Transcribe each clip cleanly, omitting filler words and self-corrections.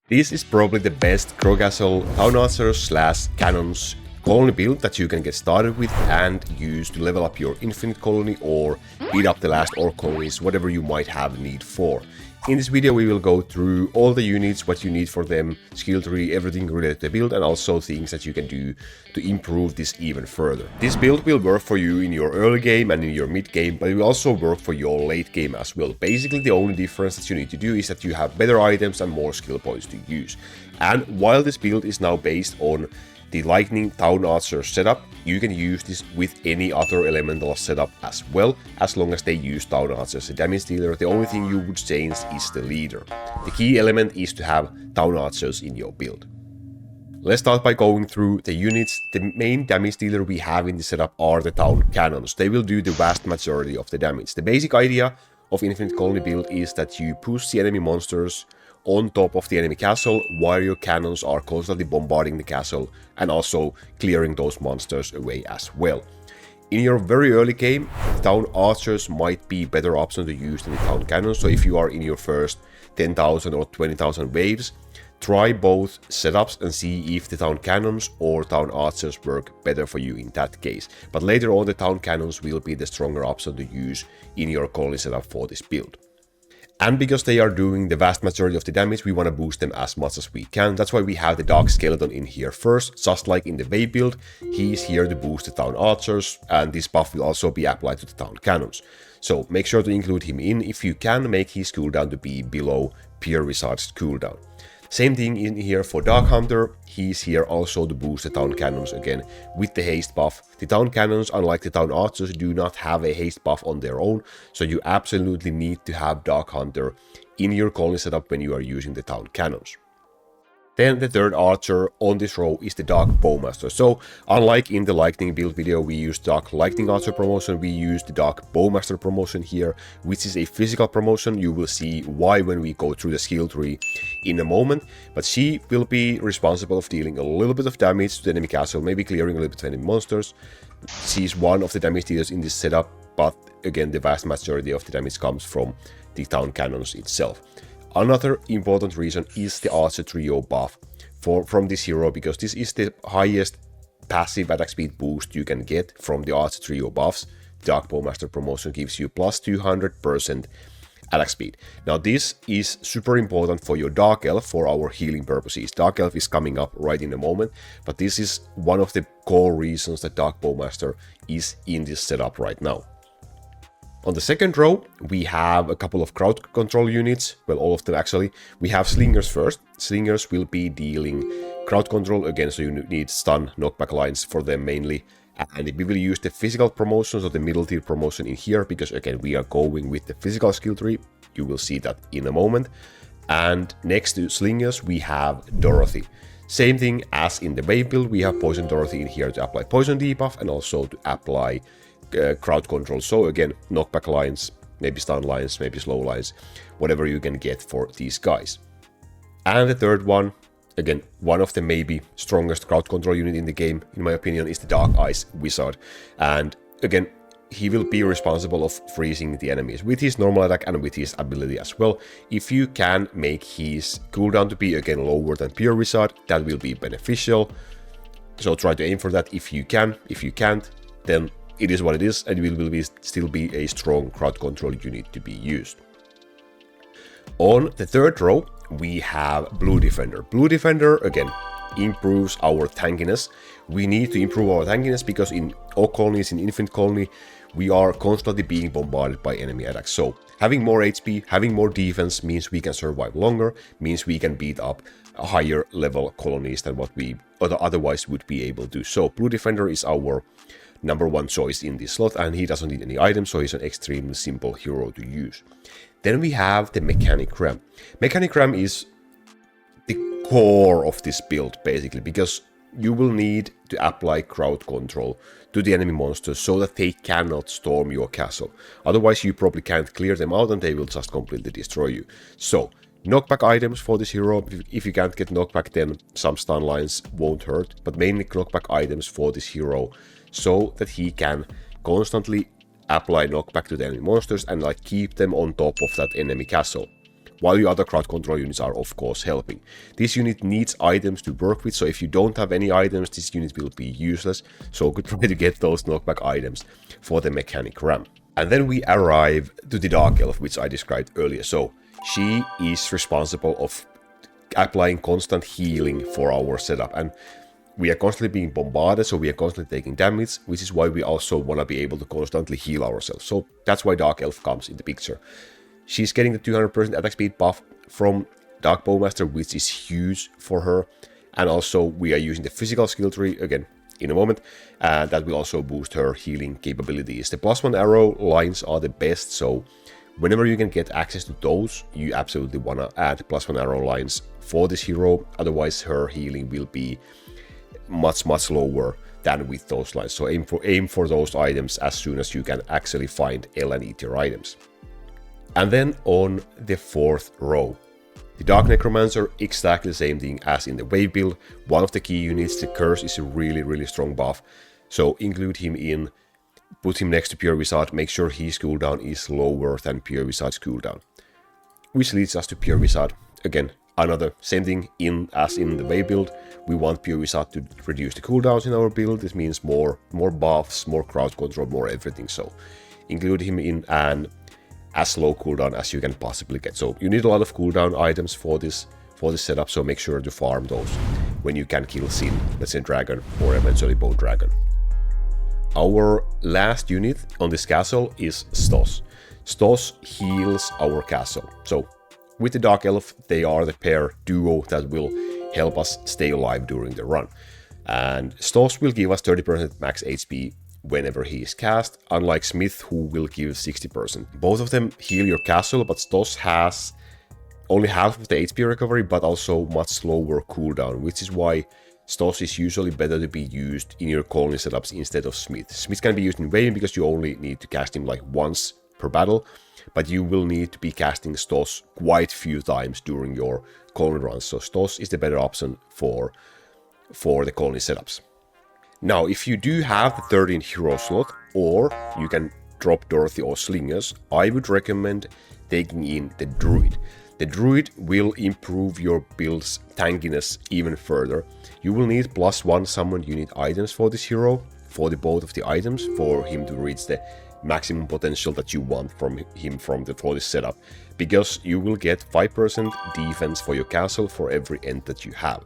This is probably the best Crowcastle Town Archers / Cannons colony build that you can get started with and use to level up your infinite colony or beat up the last orc colonies, whatever you might have need for. In this video we will go through all the units, what you need for them, skill tree, everything related to the build, and also things that you can do to improve this even further. This build will work for you in your early game and in your mid game, but it will also work for your late game as well. Basically the only difference that you need to do is that you have better items and more skill points to use. And while this build is now based on the Lightning Town Archer setup, you can use this with any other elemental setup as well, as long as they use Town Archer as a damage dealer. The only thing you would change is the leader. The key element is to have Town Archers in your build. Let's start by going through the units. The main damage dealer we have in the setup are the Town Cannons. They will do the vast majority of the damage. The basic idea of Infinite Colony build is that you push the enemy monsters on top of the enemy castle while your cannons are constantly bombarding the castle and also clearing those monsters away as well. In your very early game, Town Archers might be better option to use than the Town Cannons, so if you are in your first 10,000 or 20,000 waves, try both setups and see if the Town Cannons or Town Archers work better for you in that case. But later on the Town Cannons will be the stronger option to use in your colony setup for this build. And because they are doing the vast majority of the damage, we want to boost them as much as we can. That's why we have the Dark Skeleton in here first. Just like in the Wave build, he is here to boost the Town Archers, and this buff will also be applied to the Town Cannons. So make sure to include him in if you can make his cooldown to be below Pure Wizard's cooldown. Same thing in here for Dark Hunter, he's here also to boost the Town Cannons again with the haste buff. The Town Cannons, unlike the Town Archers, do not have a haste buff on their own, so you absolutely need to have Dark Hunter in your colony setup when you are using the Town Cannons. Then the third archer on this row is the Dark Bowmaster. So unlike in the Lightning build video we used Dark Lightning Archer promotion, we used the Dark Bowmaster promotion here, which is a physical promotion. You will see why when we go through the skill tree in a moment, but she will be responsible of dealing a little bit of damage to the enemy castle, maybe clearing a little bit of enemy monsters. She's one of the damage dealers in this setup, but again the vast majority of the damage comes from the Town Cannons itself. Another important reason is the Archer Trio buff from this hero, because this is the highest passive attack speed boost you can get from the Archer Trio buffs. Dark Bowmaster promotion gives you plus 200% attack speed. Now this is super important for your Dark Elf for our healing purposes. Dark Elf is coming up right in a moment, but this is one of the core reasons that Dark Bowmaster is in this setup right now. On the second row, we have a couple of crowd control units, well all of them actually. We have Slingers first. Slingers will be dealing crowd control again, so you need stun knockback lines for them mainly. And we will use the physical promotions or the middle tier promotion in here, because again we are going with the physical skill tree. You will see that in a moment. And next to Slingers we have Dorothy. Same thing as in the Wave build, we have Poison Dorothy in here to apply poison debuff and also to apply crowd control. So again, knockback lines, maybe stun lines, maybe slow lines, whatever you can get for these guys. And the third one, again, one of the maybe strongest crowd control unit in the game, in my opinion, is the Dark Ice Wizard. And again, he will be responsible of freezing the enemies with his normal attack and with his ability as well. If you can make his cooldown to be again lower than Pure Wizard, that will be beneficial. So try to aim for that if you can. If you can't, then it is what it is, and it will still be a strong crowd control unit to be used. On the third row, we have Blue Defender. Blue Defender, again, improves our tankiness. We need to improve our tankiness because in Orc Colonies, in Infinite Colony, we are constantly being bombarded by enemy attacks. So having more HP, having more defense means we can survive longer, means we can beat up higher level colonies than what we otherwise would be able to. So Blue Defender is our number one choice in this slot, and he doesn't need any items, so he's an extremely simple hero to use. Then we have the Mechanic Ram. Mechanic Ram is the core of this build basically, because you will need to apply crowd control to the enemy monsters so that they cannot storm your castle. Otherwise you probably can't clear them out and they will just completely destroy you. So knockback items for this hero. If you can't get knockback, then some stun lines won't hurt, but mainly knockback items for this hero so that he can constantly apply knockback to the enemy monsters and like keep them on top of that enemy castle. while your other crowd control units are of course helping. This unit needs items to work with, so if you don't have any items, this unit will be useless, so good try to get those knockback items for the mechanic run. And then we arrive to the Dark Elf, which I described earlier. So she is responsible of applying constant healing for our setup, and we are constantly being bombarded, so we are constantly taking damage, which is why we also want to be able to constantly heal ourselves. So that's why Dark Elf comes in the picture. She's getting the 200% attack speed buff from Dark Bowmaster, which is huge for her. And also we are using the physical skill tree, again, in a moment, and that will also boost her healing capabilities. The +1 arrow lines are the best, so whenever you can get access to those, you absolutely want to add +1 arrow lines for this hero, otherwise her healing will be much lower than with those lines. So aim for those items as soon as you can actually find L and E tier items. And then on the 4th row, the Dark Necromancer, exactly the same thing as in the wave build. One of the key units, the Curse, is a really strong buff. So include him in, put him next to Pure Wizard, make sure his cooldown is lower than Pure Wizard's cooldown. Which leads us to Pure Wizard. Again, another same thing as in the wave build. We want Pure Wizard to reduce the cooldowns in our build. This means more buffs, more crowd control, more everything. So include him in an as low cooldown as you can possibly get. So you need a lot of cooldown items for this setup, so make sure to farm those when you can kill Sin, let's say Dragon, or eventually Bone Dragon. Our last unit on this castle is Stos. Stos heals our castle. So with the Dark Elf, they are the pair duo that will help us stay alive during the run. And Stos will give us 30% max HP whenever he is cast, unlike Smith, who will give 60%. Both of them heal your castle, but Stos has only half of the HP recovery, but also much slower cooldown, which is why Stos is usually better to be used in your colony setups instead of Smith. Smith can be used in Wave because you only need to cast him like once per battle, but you will need to be casting Stos quite few times during your colony runs, so Stos is the better option for the colony setups. Now, if you do have the 13 hero slot, or you can drop Dorothy or Slingers, I would recommend taking in the Druid. The Druid will improve your build's tankiness even further. You will need +1 summon unit items for this hero, for both of the items, for him to reach the maximum potential that you want from him for this setup, because you will get 5% defense for your castle for every end that you have.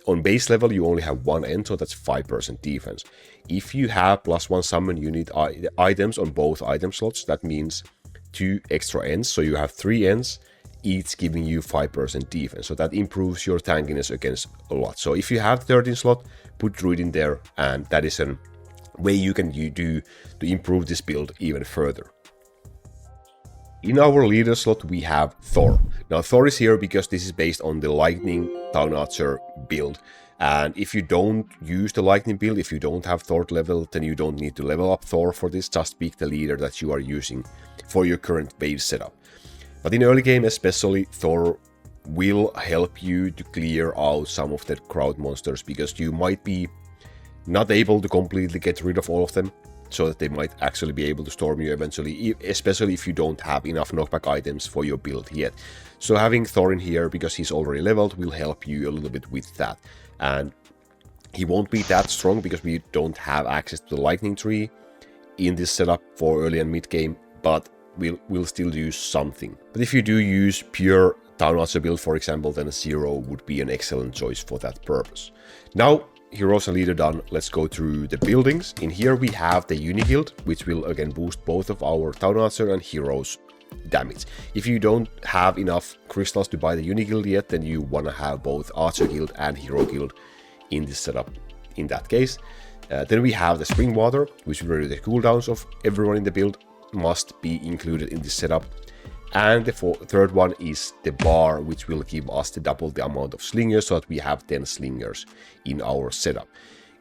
On base level, you only have one end, so that's 5% defense. If you have +1 summon unit items on both item slots, that means 2 extra ends, so you have 3 ends, each giving you 5% defense. So that improves your tankiness against a lot. So if you have 13 slot, put Druid in there, and that is a way you can do to improve this build even further. In our leader slot, we have Thor. Now, Thor is here because this is based on the Lightning Town Archer build. And if you don't use the Lightning build, if you don't have Thor level, then you don't need to level up Thor for this. Just pick the leader that you are using for your current base setup. But in early game especially, Thor will help you to clear out some of the crowd monsters, because you might be not able to completely get rid of all of them, so that they might actually be able to storm you eventually, especially if you don't have enough knockback items for your build yet. So having Thor in here, because he's already leveled, will help you a little bit with that. And he won't be that strong because we don't have access to the lightning tree in this setup for early and mid game, but we'll still use something. But if you do use pure Town Archer build, for example, then a Zero would be an excellent choice for that purpose. Now, Heroes and Leader done, let's go through the buildings. In here we have the Uni-Guild, which will again boost both of our Town Archer and Heroes damage. If you don't have enough crystals to buy the Uni-Guild yet, then you want to have both Archer Guild and Hero Guild in this setup in that case. Then we have the Spring Water, which will reduce the cooldowns of everyone in the build, must be included in this setup. And the third one is the Bar, which will give us double the amount of slingers, so that we have 10 slingers in our setup.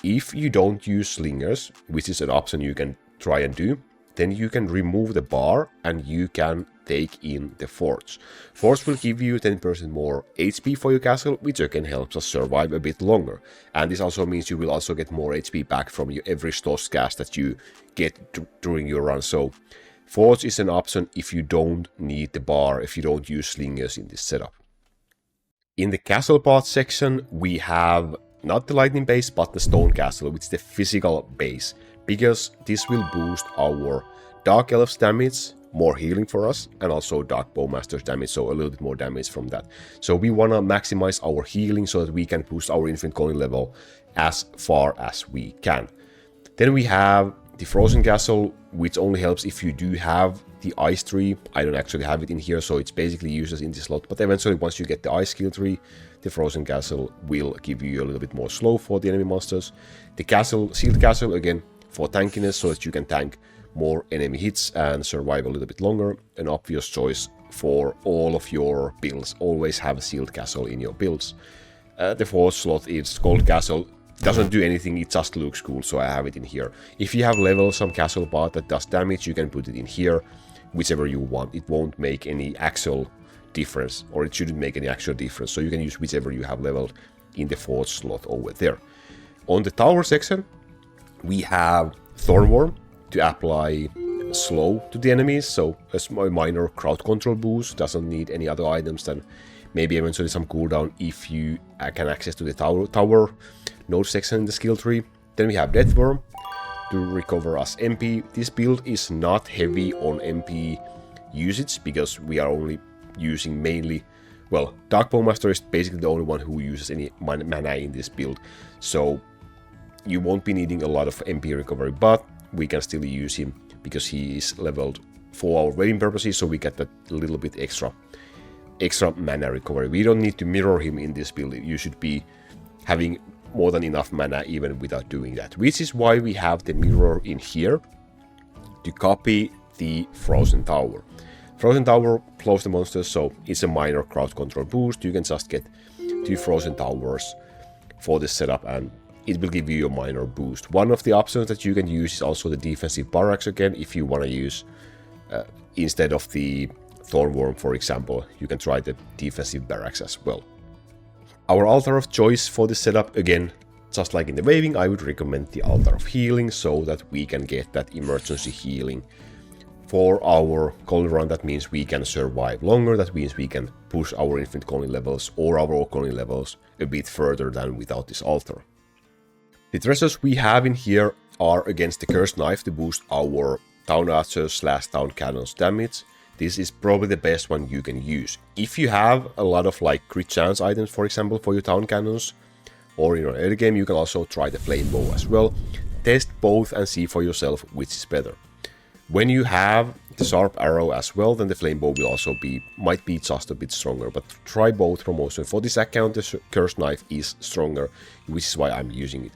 If you don't use slingers, which is an option you can try and do, then you can remove the Bar and you can take in the Forge. Forge will give you 10% more HP for your castle, which again helps us survive a bit longer. And this also means you will also get more HP back from every Stos cast that you get during your run. So Forge is an option if you don't need the bar, if you don't use slingers in this setup. In the castle part section, we have not the lightning base, but the stone castle, which is the physical base, because this will boost our Dark Elf's damage, more healing for us, and also Dark Bowmaster's damage, so a little bit more damage from that. So we want to maximize our healing so that we can boost our Infinite Colony level as far as we can. Then we have the Frozen Castle, which only helps if you do have the Ice Tree. I don't actually have it in here, so it's basically useless in this slot. But eventually, once you get the Ice Skill Tree, the Frozen Castle will give you a little bit more slow for the enemy monsters. The Sealed Castle, again, for tankiness, so that you can tank more enemy hits and survive a little bit longer. An obvious choice for all of your builds. Always have a Sealed Castle in your builds. The fourth slot is Cold Castle. Doesn't do anything, it just looks cool, so I have it in here. If you have leveled some castle part that does damage, you can put it in here, whichever you want. It won't make any actual difference, or it shouldn't make any actual difference, so you can use whichever you have leveled in the fourth slot over there. On the tower section, we have Thornworm to apply slow to the enemies, so a minor crowd control boost. Doesn't need any other items than maybe eventually some cooldown if you can access to the tower node section in the skill tree. Then we have Deathworm to recover us MP. This build is not heavy on MP usage because we are only using mainly, well, Dark Bowmaster is basically the only one who uses any mana in this build, so you won't be needing a lot of MP recovery, but we can still use him because he is leveled for our raiding purposes, so we get that little bit extra mana recovery. We don't need to mirror him in this build. You should be having more than enough mana even without doing that, which is why we have the mirror in here to copy the Frozen Tower. Frozen Tower close the monsters, so it's a minor crowd control boost. You can just get 2 Frozen Towers for this setup and it will give you a minor boost. One of the options that you can use is also the defensive barracks again. If you want to use instead of the Thornworm, for example, you can try the defensive barracks as well. Our altar of choice for this setup, again, just like in the waving, I would recommend the altar of healing so that we can get that emergency healing for our colony run. That means we can survive longer, that means we can push our Infinite Colony levels or our Orc Colony levels a bit further than without this altar. The treasures we have in here are against the Cursed Knife to boost our Town Archers / Town Cannons damage. This is probably the best one you can use. If you have a lot of like crit chance items, for example, for your Town Cannons, or in an early game, you can also try the Flame Bow as well. Test both and see for yourself which is better. When you have the Sharp Arrow as well, then the Flame Bow will also might be just a bit stronger, but try both promotion. For this account, the Cursed Knife is stronger, which is why I'm using it.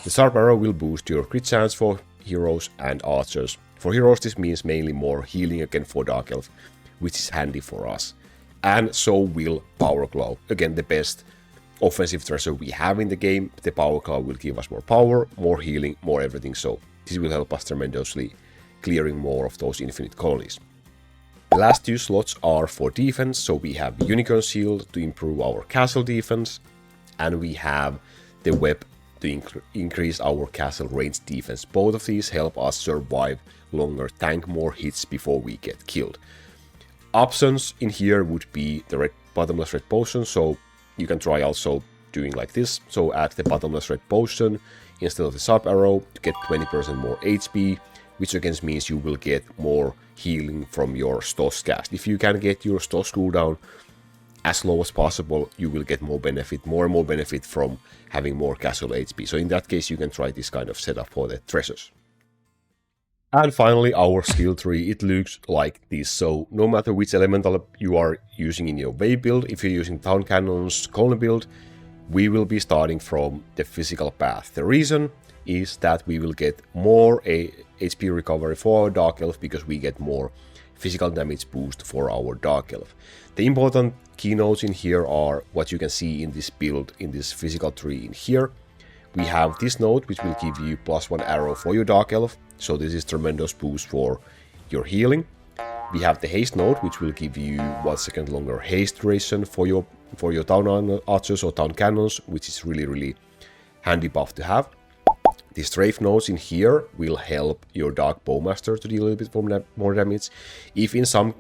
The Sharp Arrow will boost your crit chance for heroes and archers. For heroes, this means mainly more healing again for Dark Elf, which is handy for us. And so will Power Claw. Again, the best offensive treasure we have in the game. The Power Claw will give us more power, more healing, more everything. So this will help us tremendously clearing more of those Infinite Colonies. The last 2 slots are for defense. So we have the Unicorn Shield to improve our castle defense. And we have the Web to increase our castle range defense. Both of these help us survive longer, tank more hits before we get killed. Options in here would be the bottomless red potion, so you can try also doing like this. So add the bottomless red potion instead of the Sharp Arrow to get 20% more HP, which again means you will get more healing from your Stoss cast. If you can get your Stoss cooldown as low as possible, you will get more and more benefit from having more castle HP. So in that case, you can try this kind of setup for the treasures. And finally, our skill tree, it looks like this. So no matter which elemental you are using in your wave build, if you're using Town Cannons colony build, we will be starting from the physical path. The reason is that we will get more HP recovery for our Dark Elf because we get more physical damage boost for our Dark Elf. The important keynotes in here are what you can see in this build, in this physical tree in here. We have this node, which will give you +1 arrow for your Dark Elf, so this is tremendous boost for your healing. We have the haste node, which will give you 1 second longer haste duration for your Town Archers or Town Cannons, which is really handy buff to have. The strafe nodes in here will help your Dark Bowmaster to deal a little bit more damage. If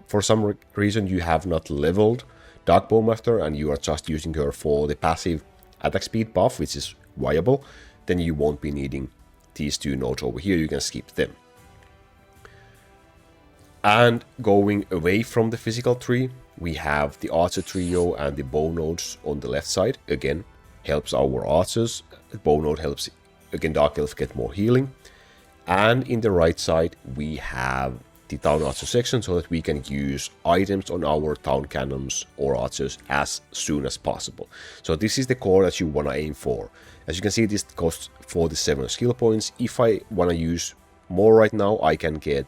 for some reason you have not leveled Dark Bowmaster and you are just using her for the passive attack speed buff, which is viable, then you won't be needing these two nodes over here. You can skip them. And going away from the physical tree, we have the archer trio and the bow nodes on the left side. Again, helps our archers. The bow node helps, again, Dark Elf get more healing. And in the right side, we have the town archer section so that we can use items on our town cannons or archers as soon as possible. So this is the core that you want to aim for. As you can see, this costs 47 skill points. If I want to use more right now, I can get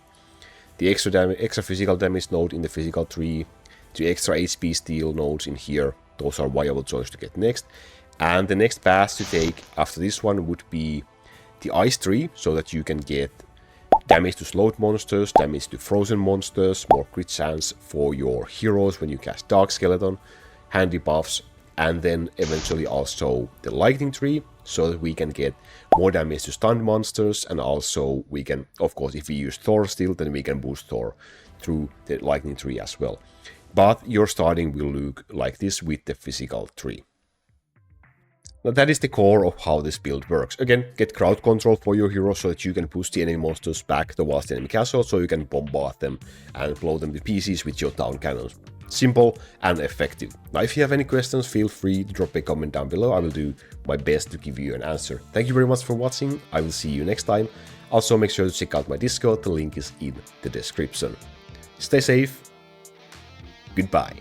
the extra physical damage node in the physical tree, the extra HP steal nodes in here. Those are viable choices to get next. And the next path to take after this one would be the ice tree, so that you can get damage to slowed monsters, damage to frozen monsters, more crit chance for your heroes when you cast Dark Skeleton, handy buffs, and then eventually also the lightning tree, so that we can get more damage to stunned monsters, and also we can, of course, if we use Thor still, then we can boost Thor through the lightning tree as well. But your starting will look like this with the physical tree. Now that is the core of how this build works. Again, get crowd control for your heroes so that you can push the enemy monsters back towards the enemy castle, so you can bombard them and blow them to pieces with your town cannons. Simple and effective. Now if you have any questions, feel free to drop a comment down below. I will do my best to give you an answer. Thank you very much for watching. I will see you next time. Also make sure to check out my Discord, the link is in the description. Stay safe. Goodbye.